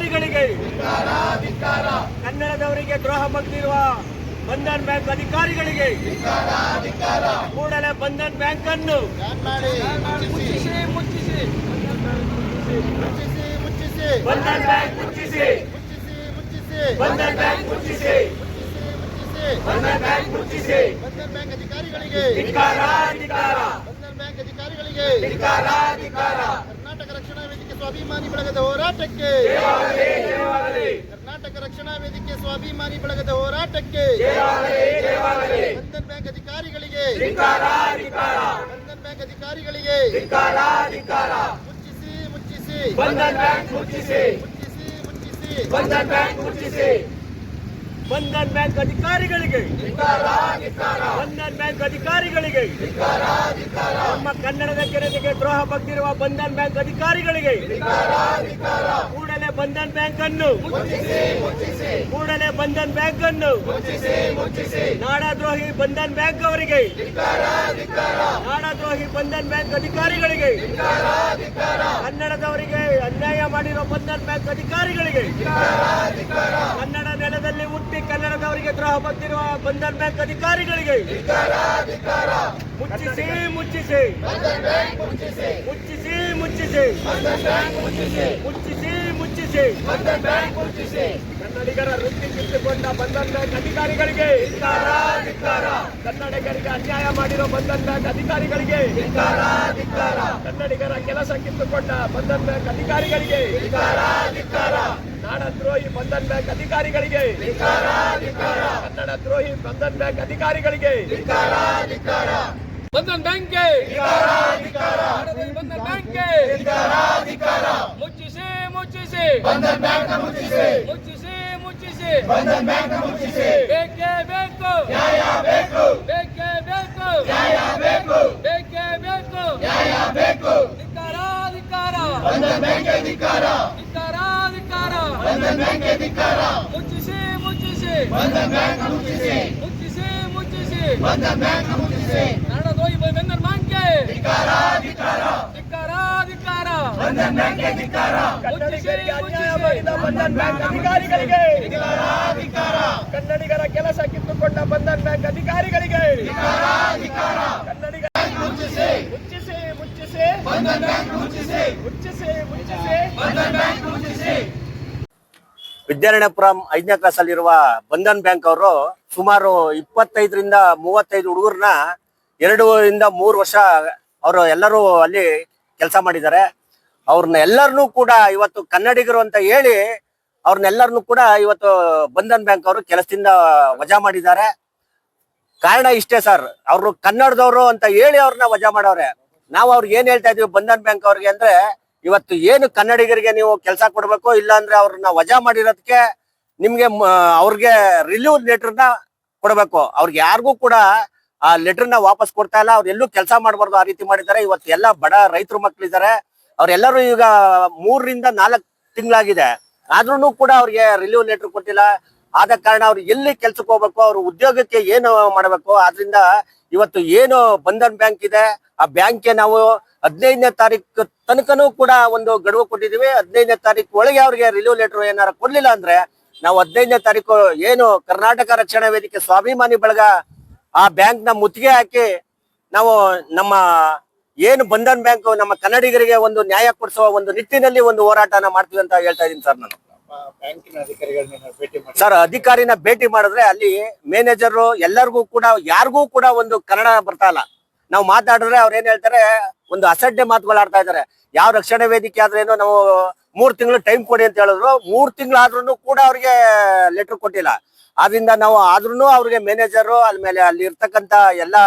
ಅಧಿಕಾರಿಗಳಿಗೆ ಕನ್ನಡದವರಿಗೆ ದ್ರೋಹ ಬಗ್ಗಿರುವ ಬಂಧನ್ ಬ್ಯಾಂಕ್ ಅಧಿಕಾರಿಗಳಿಗೆ ಕೂಡಲೇ ಬಂಧನ್ ಬ್ಯಾಂಕ್ ಅನ್ನು ಮುಚ್ಚಿಸಿ ಬಂಧನ್ ಬ್ಯಾಂಕ್ ಮುಚ್ಚಿಸಿ ಬಂಧನ್ ಬ್ಯಾಂಕ್ ಮುಚ್ಚಿಸಿ ಬಂಧನ್ ಬ್ಯಾಂಕ್ ಮುಚ್ಚಿಸಿ ಬಂಧನ್ ಬ್ಯಾಂಕ್ ಅಧಿಕಾರಿಗಳಿಗೆ ಬಂಧನ್ ಬ್ಯಾಂಕ್ ಅಧಿಕಾರಿಗಳಿಗೆ ಕರ್ನಾಟಕ ರಕ್ಷಣಾ ವೇದಿಕೆ ಸ್ವಾಭಿಮಾನಿ ಬಳಗದ ಹೋರಾಟಕ್ಕೆ ಕರ್ನಾಟಕ ರಕ್ಷಣಾ ವೇದಿಕೆ ಸ್ವಾಭಿಮಾನಿ ಬಳಗದ ಹೋರಾಟಕ್ಕೆ ಬಂಧನ್ ಬ್ಯಾಂಕ್ ಅಧಿಕಾರಿಗಳಿಗೆ ಬಂಧನ್ ಬ್ಯಾಂಕ್ ಅಧಿಕಾರಿಗಳಿಗೆ ಮುಚ್ಚಿಸಿ ಬಂಧನ್ ಬ್ಯಾಂಕ್ ಮುಚ್ಚಿಸಿ ಬಂಧನ್ ಬ್ಯಾಂಕ್ ಮುಚ್ಚಿಸಿ ಬಂಧನ್ ಬ್ಯಾಂಕ್ ಅಧಿಕಾರಿಗಳಿಗೆ ಬಂಧನ್ ಬ್ಯಾಂಕ್ ಅಧಿಕಾರಿಗಳಿಗೆ ನಮ್ಮ ಕನ್ನಡದ ಜನತೆಗೆ ದ್ರೋಹ ಬಗ್ಗಿರುವ ಬಂಧನ್ ಬ್ಯಾಂಕ್ ಅಧಿಕಾರಿಗಳಿಗೆ ಕೂಡಲೇ ಬಂಧನ್ ಬ್ಯಾಂಕ್ ಅನ್ನು ಕೂಡಲೇ ಬಂಧನ್ ಬ್ಯಾಂಕ್ ಅನ್ನು ನಾಡದ್ರೋಹಿ ಬಂಧನ್ ಬ್ಯಾಂಕ್ ಅವರಿಗೆ ನಾಡದ್ರೋಹಿ ಬಂಧನ್ ಬ್ಯಾಂಕ್ ಅಧಿಕಾರಿಗಳಿಗೆ ಕನ್ನಡದವರಿಗೆ ಅನ್ಯಾಯ ಮಾಡಿರುವ ಬಂಧನ್ ಬ್ಯಾಂಕ್ ಅಧಿಕಾರಿಗಳಿಗೆ ಕನ್ನಡ ನೆಲದಲ್ಲಿ ಹುಟ್ಟಿ ಕನ್ನಡದವರಿಗೆ ದ್ರೋಹ ಬಗ್ಗಿರುವ ಬಂಧನ್ ಬ್ಯಾಂಕ್ ಅಧಿಕಾರಿಗಳಿಗೆ ಮುಚ್ಚಿಸಿ ಮುಚ್ಚಿಸಿ ಮುಚ್ಚಿಸಿ ಮುಚ್ಚಿಸಿ ಮುಚ್ಚಿಸಿ ಮುಚ್ಚಿಸಿ ಕನ್ನಡಿಗರ ವೃತ್ತಿ ಕಿತ್ತುಕೊಂಡ ಬಂಧನ್ ಬ್ಯಾಂಕ್ ಅಧಿಕಾರಿಗಳಿಗೆ ಕನ್ನಡಿಗರಿಗೆ ಅನ್ಯಾಯ ಮಾಡಿರೋ ಬಂಧನ್ ಬ್ಯಾಂಕ್ ಅಧಿಕಾರಿಗಳಿಗೆ ಕನ್ನಡಿಗರ ಕೆಲಸ ಕಿತ್ತುಕೊಂಡ ಬಂಧನ್ ಬ್ಯಾಂಕ್ ಅಧಿಕಾರಿಗಳಿಗೆ ನಾಡದ್ರೋಹಿ ಬಂಧನ್ ಬ್ಯಾಂಕ್ ಅಧಿಕಾರಿಗಳಿಗೆ ಕನ್ನಡ ದ್ರೋಹಿ ಬಂಧನ್ ಬ್ಯಾಂಕ್ ಅಧಿಕಾರಿಗಳಿಗೆ ಬಂಧನ್ ಬ್ಯಾಂಕ್ಗೆ ಬಂಧನ್ ಬ್ಯಾಂಕ್ಗೆ ಮುಚ್ಚಿಸಿ ಬಂಧನ್ ಬ್ಯಾಂಕ್ ಮುಚ್ಚಿಸಿ ಬಂಧನ್ ಬ್ಯಾಂಕ್ ಮುಚ್ಚಿಸಿ ಬೇಕೇ ಬೇಕು ನ್ಯಾಯ ಬೇಕು ಬೇಕೇ ಬೇಕು ನ್ಯಾಯ ಬೇಕು ಬೇಕೇ ಬೇಕು ನ್ಯಾಯ ಬೇಕು ಧಿಕ್ಕಾರ ಬಂಧನ್ ಬ್ಯಾಂಕ್ ಅಧಿಕಾರ ಬಂಧನ್ ಬ್ಯಾಂಕ್ ಅಧಿಕಾರ ಮುಚ್ಚಿಸಿ ಬಂಧನ್ ಬ್ಯಾಂಕ್ ಮುಚ್ಚಿಸಿ ಬಂಧನ್ ಬ್ಯಾಂಕ್ ಮುಚ್ಚಿಸಿ ನಾಡದ್ರೋಹಿ ಬಂಧನ್ ಬ್ಯಾಂಕ್ಗೆ ಧಿಕ್ಕಾರ ಬಂಧನ್ ಬ್ಯಾಂಕ್ ಅಧಿಕಾರ ಕನ್ನಡಿಗರಿಗೆ ಅನ್ಯಾಯ ಮಾಡಿದ ಬಂಧನ್ ಬ್ಯಾಂಕ್ ಅಧಿಕಾರಿಗಳಿಗೆ ಕನ್ನಡಿಗರ ಕೆಲಸ ಕಿತ್ತುಕೊಂಡ ಬಂಧನ್ ಬ್ಯಾಂಕ್ ಅಧಿಕಾರಿಗಳಿಗೆ ಕನ್ನಡಿಗರ ಮುಚ್ಚಿಸಿ ಬಂಧನ್ ಬ್ಯಾಂಕ್ ಮುಚ್ಚಿಸಿ ಬಂಧನ್ ಬ್ಯಾಂಕ್ ಮುಚ್ಚಿಸಿ ವಿದ್ಯಾರಣ್ಯಪುರಂ 5ನೇ ಕ್ಲಾಸ್ ಅಲ್ಲಿರುವ ಬಂಧನ್ ಬ್ಯಾಂಕ್ ಅವರು ಸುಮಾರು 25ರಿಂದ 35 ಹುಡುಗರನ್ನ 2ರಿಂದ 3 ವರ್ಷ ಅವರು ಎಲ್ಲರೂ ಅಲ್ಲಿ ಕೆಲಸ ಮಾಡಿದ್ದಾರೆ. ಅವ್ರನ್ನ ಎಲ್ಲರನ್ನೂ ಕೂಡ ಇವತ್ತು ಕನ್ನಡಿಗರು ಅಂತ ಹೇಳಿ ಅವ್ರನ್ನೆಲ್ಲರನ್ನೂ ಕೂಡ ಇವತ್ತು ಬಂಧನ್ ಬ್ಯಾಂಕ್ ಅವರು ಕೆಲಸದಿಂದ ವಜಾ ಮಾಡಿದ್ದಾರೆ. ಕಾರಣ ಇಷ್ಟೇ ಸರ್, ಅವರು ಕನ್ನಡದವರು ಅಂತ ಹೇಳಿ ಅವ್ರನ್ನ ವಜಾ ಮಾಡವ್ರೆ. ನಾವು ಅವ್ರಿಗೆ ಏನ್ ಹೇಳ್ತಾ ಇದೀವಿ ಬಂಧನ್ ಬ್ಯಾಂಕ್ ಅವ್ರಿಗೆ ಅಂದ್ರೆ, ಇವತ್ತು ಏನು ಕನ್ನಡಿಗರಿಗೆ ನೀವು ಕೆಲಸ ಕೊಡ್ಬೇಕು, ಇಲ್ಲ ಅಂದ್ರೆ ಅವ್ರನ್ನ ವಜಾ ಮಾಡಿರೋದಕ್ಕೆ ನಿಮ್ಗೆ ಅವ್ರಿಗೆ ರಿಲೀವ್ ಲೆಟರ್ನ ಕೊಡ್ಬೇಕು. ಅವ್ರಿಗೆ ಯಾರಿಗೂ ಕೂಡ ಆ ಲೆಟರ್ನ ವಾಪಸ್ ಕೊಡ್ತಾ ಇಲ್ಲ. ಅವ್ರು ಎಲ್ಲೂ ಕೆಲಸ ಮಾಡಬಾರ್ದು, ಆ ರೀತಿ ಮಾಡಿದ್ದಾರೆ. ಇವತ್ತು ಎಲ್ಲ ಬಡ ರೈತರು ಮಕ್ಕಳಿದ್ದಾರೆ, ಅವ್ರೆಲ್ಲರೂ ಈಗ 3 ರಿಂದ 4 ತಿಂಗಳಾಗಿದೆ, ಆದ್ರೂ ಕೂಡ ಅವ್ರಿಗೆ ರಿಲೀವ್ ಲೆಟರ್ ಕೊಟ್ಟಿಲ್ಲ. ಆದ ಕಾರಣ ಅವ್ರು ಎಲ್ಲಿ ಕೆಲ್ಸಕ್ಕೆ ಹೋಗ್ಬೇಕು, ಅವ್ರ ಉದ್ಯೋಗಕ್ಕೆ ಏನು ಮಾಡಬೇಕು. ಆದ್ರಿಂದ ಇವತ್ತು ಏನು ಬಂಧನ್ ಬ್ಯಾಂಕ್ ಇದೆ, ಆ ಬ್ಯಾಂಕ್ಗೆ ನಾವು 15ನೇ ತಾರೀಕು ತನಕನೂ ಕೂಡ ಒಂದು ಗಡುವು ಕೊಟ್ಟಿದೀವಿ. 15ನೇ ತಾರೀಕು ಒಳಗೆ ಅವ್ರಿಗೆ ರಿಲೀವ್ ಲೆಟರ್ ಏನಾರ ಕೊಡ್ಲಿಲ್ಲ ಅಂದ್ರೆ ನಾವು 15ನೇ ತಾರೀಕು ಏನು ಕರ್ನಾಟಕ ರಕ್ಷಣಾ ವೇದಿಕೆ ಸ್ವಾಭಿಮಾನಿ ಬಳಗ ಆ ಬ್ಯಾಂಕ್ ನ ಮುತ್ತಿಗೆ ಹಾಕಿ ನಾವು ನಮ್ಮ ಏನು ಬಂಧನ್ ಬ್ಯಾಂಕ್ ನಮ್ಮ ಕನ್ನಡಿಗರಿಗೆ ಒಂದು ನ್ಯಾಯ ಕೊಡಿಸುವ ಒಂದು ನಿಟ್ಟಿನಲ್ಲಿ ಒಂದು ಹೋರಾಟನ ಮಾಡ್ತೀವಿ ಅಂತ ಹೇಳ್ತಾ ಇದೀನಿ ಸರ್. ನಾನು ಬ್ಯಾಂಕಿನ ಅಧಿಕಾರಿಗಳನ್ನ ಭೇಟಿ ಮಾಡಿ ಸರ್, ಅಧಿಕಾರಿನ ಭೇಟಿ ಮಾಡಿದ್ರೆ ಅಲ್ಲಿ ಮ್ಯಾನೇಜರ್ ಎಲ್ಲರಿಗೂ ಕೂಡ ಯಾರಿಗೂ ಕೂಡ ಒಂದು ಕನ್ನಡ ಬರ್ತಾ ಇಲ್ಲ. ನಾವು ಮಾತಾಡಿದ್ರೆ ಅವ್ರು ಏನ್ ಹೇಳ್ತಾರೆ, ಒಂದು ಅಸಡ್ಡೆ ಮಾತುಗಳು ಆಡ್ತಾ ಇದಾರೆ. ಯಾವ ರಕ್ಷಣಾ ವೇದಿಕೆ ಆದ್ರೇನು ನಾವು 3 ತಿಂಗಳು ಟೈಮ್ ಕೊಡಿ ಅಂತ ಹೇಳಿದ್ರು, 3 ತಿಂಗಳಾದ್ರೂ ಕೂಡ ಅವ್ರಿಗೆ ಲೆಟರ್ ಕೊಟ್ಟಿಲ್ಲ. ಆದ್ರಿಂದ ನಾವು ಆದ್ರೂ ಅವ್ರಿಗೆ ಮ್ಯಾನೇಜರು ಆದ್ಮೇಲೆ ಅಲ್ಲಿ ಇರ್ತಕ್ಕಂತ ಎಲ್ಲಾ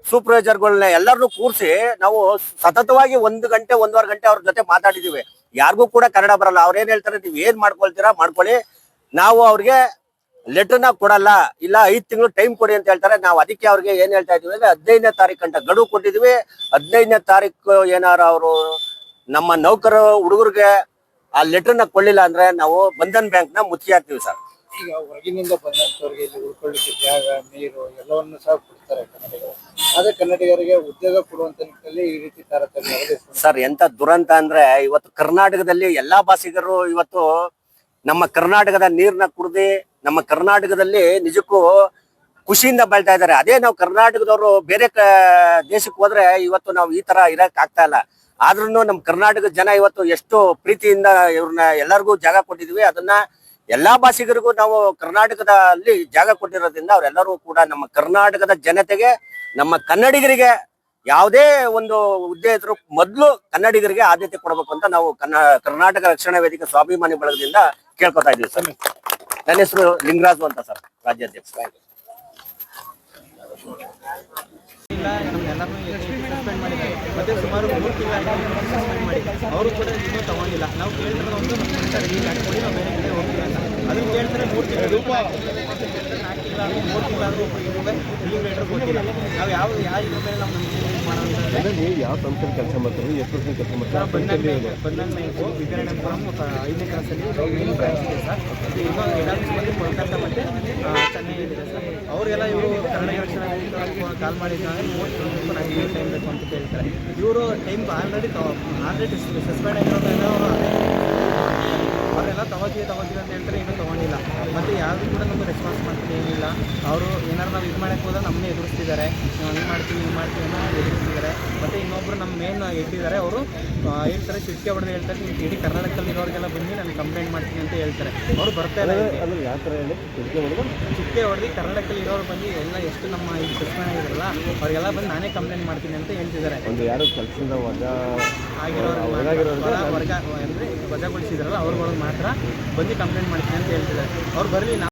ಸೂಪರ್ವೈಸರ್ಗಳನ್ನ ಎಲ್ಲರನ್ನೂ ಕೂರಿಸಿ ನಾವು ಸತತವಾಗಿ 1 ಗಂಟೆ 1.5 ಗಂಟೆ ಅವ್ರ ಜೊತೆ ಮಾತಾಡಿದೀವಿ. ಯಾರಿಗೂ ಕೂಡ ಕನ್ನಡ ಬರಲ್ಲ. ಅವ್ರ ಏನ್ ಹೇಳ್ತಾರೆ, ನೀವ್ ಏನ್ ಮಾಡ್ಕೊಳ್ತೀರಾ ಮಾಡ್ಕೊಳ್ಳಿ, ನಾವು ಅವ್ರಿಗೆ ಲೆಟರ್ನ ಕೊಡಲ್ಲ, ಇಲ್ಲ 5 ತಿಂಗಳು ಟೈಮ್ ಕೊಡಿ ಅಂತ ಹೇಳ್ತಾರೆ. ನಾವು ಅದಕ್ಕೆ ಅವ್ರಿಗೆ ಏನ್ ಹೇಳ್ತಾ ಇದೀವಿ ಅಂದ್ರೆ 15ನೇ ತಾರೀಕು ಗಂಟ ಗಡುವು ಕೊಟ್ಟಿದೀವಿ. 15ನೇ ತಾರೀಕು ಏನಾರ ಅವರು ನಮ್ಮ ನೌಕರ ಹುಡುಗರಿಗೆ ಆ ಲೆಟರ್ನ ಕೊಡ್ಲಿಲ್ಲ ಅಂದ್ರೆ ನಾವು ಬಂಧನ್ ಬ್ಯಾಂಕ್ ನ ಮುಚ್ಚಿ ಹಾಕ್ತೀವಿ ಸರ್. ಈಗ ಹೊರಗಿನಿಂದ ಬಂದಂತವರಿಗೆ ಇಲ್ಲಿ ಉಳ್ಕೊಳ್ಳಿಕ್ಕೆ ಜಾಗ, ನೀರು ಎಲ್ಲವನ್ನು ಸಹ ಕೊಡ್ತಾರೆ ಕನ್ನಡಿಗರು. ಆದ್ರೆ ಕನ್ನಡಿಗರಿಗೆ ಉದ್ಯೋಗ ಕೊಡುವಂತ ನಿಟ್ಟಿನಲ್ಲಿ ಈ ರೀತಿ ತಾರತಮ್ಯ ಸರ್. ಎಂತ ದುರಂತ ಅಂದ್ರೆ ಇವತ್ತು ಕರ್ನಾಟಕದಲ್ಲಿ ಎಲ್ಲಾ ಭಾಷಿಗರು ಇವತ್ತು ನಮ್ಮ ಕರ್ನಾಟಕದ ನೀರ್ನ ಕುಡ್ದು ನಮ್ಮ ಕರ್ನಾಟಕದಲ್ಲಿ ನಿಜಕ್ಕೂ ಖುಷಿಯಿಂದ ಬಾಳ್ತಾ ಇದ್ದಾರೆ. ಅದೇ ನಾವು ಕರ್ನಾಟಕದವರು ಬೇರೆ ದೇಶಕ್ಕೆ ಹೋದ್ರೆ ಇವತ್ತು ನಾವು ಈ ತರ ಇರಕ್ ಆಗ್ತಾ ಇಲ್ಲ. ಆದ್ರೂ ನಮ್ಮ ಕರ್ನಾಟಕದ ಜನ ಇವತ್ತು ಎಷ್ಟು ಪ್ರೀತಿಯಿಂದ ಇವ್ರನ್ನ ಎಲ್ಲರಿಗೂ ಜಾಗ ಕೊಟ್ಟಿದ್ವಿ. ಅದನ್ನ ಎಲ್ಲಾ ಭಾಷಿಗರಿಗೂ ನಾವು ಕರ್ನಾಟಕದಲ್ಲಿ ಜಾಗ ಕೊಟ್ಟಿರೋದ್ರಿಂದ ಅವರೆಲ್ಲರೂ ಕೂಡ ನಮ್ಮ ಕರ್ನಾಟಕದ ಜನತೆಗೆ, ನಮ್ಮ ಕನ್ನಡಿಗರಿಗೆ ಯಾವುದೇ ಒಂದು ಹುದ್ದೆ ಇದ್ರು ಮೊದಲು ಕನ್ನಡಿಗರಿಗೆ ಆದ್ಯತೆ ಕೊಡಬೇಕು ಅಂತ ನಾವು ಕರ್ನಾಟಕ ರಕ್ಷಣಾ ವೇದಿಕೆ ಸ್ವಾಭಿಮಾನಿ ಬಳಗದಿಂದ ಕೇಳ್ಕೊತಾ ಇದೀವಿ ಸರ್. ನನ್ನ ಹೆಸರು ಲಿಂಗರಾಜು ಅಂತ ಸರ್, ರಾಜ್ಯಾಧ್ಯಕ್ಷ. ನಮ್ಮೆಲ್ಲರೂ ಸಸ್ಪೆಂಡ್ ಮಾಡಿದ್ದಾರೆ. ಮತ್ತೆ ಸುಮಾರು 3 ತಿಂಗಳಾಗಿ ಸಸ್ಪೆಂಡ್ ಮಾಡಿ ಅವರು ಕೂಡ ಇನ್ನೂ ತಗೊಂಡಿಲ್ಲ. ನಾವು ಕೇಳಿದ್ರೆ ಒಂದು ರಿಲೀಸ್ ಹಾಕ್ಬಿಡಿ, ನಾವು ಬೇರೆ ಕಡೆ ಹೋಗ್ತೀವಿ ಅಂತ. ಅದನ್ನು ಕೇಳ್ತಾರೆ 3 ತಿಂಗಳು 4 ತಿಂಗಳಾದರೂ 3 ತಿಂಗಳಾದರೂ ಲೀವ್ ಲೆಟರ್ ಕೊಟ್ಟಿಲ್ಲ. ನಾವು ಯಾವ ಮೇಲೆ ನಾವು ಮಾಡೋದಂದ್ರೆ ನೀವು ಯಾವ ಸಂಸ್ಥೆಯಲ್ಲಿ ಕೆಲಸ ಮಾಡ್ತಾರೆ, ಎಷ್ಟು ವರ್ಷ ಕೆಲಸ ಮಾಡ್ತಾರೆ? ಬಂಧನ್ ಬ್ಯಾಂಕು ವಿವೇಕಾನಂದಪುರಂ 5ನೇ ಕ್ಲಾಸಲ್ಲಿ ಮೇನ್ ಬ್ರಾಂಚ್ ಇದೆ ಸರ್. ಇದು ಇನ್ನೂ ಎಡಾಲ್ಸ್ ಬಂದು ಕೋಲ್ಕತ್ತಾ ಮತ್ತು ಚೆನ್ನೈ ಇದೆ ಸರ್. ಅವರೆಲ್ಲ ಇವರು ಕರ್ನಾಟಕ ರಕ್ಷಣಾ ಕಾಲ್ ಮಾಡಿದಾಗ 30 ನನಗೆ ಟೈಮ್ ಬೇಕು ಅಂತ ಕೇಳ್ತಾರೆ. ಇವರು ಟೈಮ್ ಆಲ್ರೆಡಿ ಸಸ್ಪೆಂಡ್ ಆಗಿರೋದ್ರಿಂದ ಅವರು ಅವರೆಲ್ಲ ತಗೋತೀವಿ ಅಂತ ಹೇಳ್ತಾರೆ, ಇನ್ನೂ ತೊಗೊಂಡಿಲ್ಲ. ಮತ್ತು ಯಾವುದು ಕೂಡ ನಮಗೆ ರೆಸ್ಪಾನ್ಸ್ ಮಾಡ್ತೀನಿ ಏನಿಲ್ಲ. ಅವರು ಏನಾರು ನಾವು ಇದು ಮಾಡೋಕ್ಕೆ ಹೋದಾಗ ನಮ್ಮನ್ನೇ ಎದುರಿಸ್ತಿದ್ದಾರೆ. ಹಂಗೆ ಮಾಡ್ತೀವಿ ಅನ್ನೋ ಎದುರಿಸ್ತಿದ್ದಾರೆ. ಮತ್ತು ಇನ್ನೊಬ್ಬರು ನಮ್ಮ ಮೇನ್ ಇಟ್ಟಿದ್ದಾರೆ, ಅವರು ಹೇಳ್ತಾರೆ ಚಿಟಿಕೆ ಹೊಡೆದು ಹೇಳ್ತಾರೆ, ನೀವು ಇಡೀ ಕರ್ನಾಟಕದಲ್ಲಿ ಇರೋರಿಗೆಲ್ಲ ಬಂದು ನಾನು ಕಂಪ್ಲೇಂಟ್ ಮಾಡ್ತೀನಿ ಅಂತ ಹೇಳ್ತಾರೆ. ಅವರು ಬರ್ತಾರೆ ಅಂದ್ರೆ ಯಾವ ಥರ ಹೇಳಿ ಚಿಟಿಕೆ ಹೊಡೆದು ಕರ್ನಾಟಕದಲ್ಲಿ ಇರೋರು ಬಂದು ಎಲ್ಲ ಎಷ್ಟು ನಮ್ಮ ಇದು ಸಸ್ಪೆಂಡ್ ಆಗಿರಲ್ಲ ಅವರಿಗೆಲ್ಲ ಬಂದು ನಾನೇ ಕಂಪ್ಲೇಂಟ್ ಮಾಡ್ತೀನಿ ಅಂತ ಹೇಳ್ತಿದ್ದಾರೆ. ಒಂದು ಯಾರು ಕೆಲಸದಿಂದ ಆಗಿರೋರು ವರ್ಗ ಅಂದರೆ ವಜಾಗೊಳಿಸಿದ್ರಲ್ಲ ಅವ್ರುಗಳಿಗೆ ಮಾತ್ರ ಬಂದು ಕಂಪ್ಲೇಂಟ್ ಮಾಡ್ತೀನಿ ಅಂತ ಹೇಳ್ತಿದ್ದಾರೆ. ಅವ್ರು ಬರಲಿ.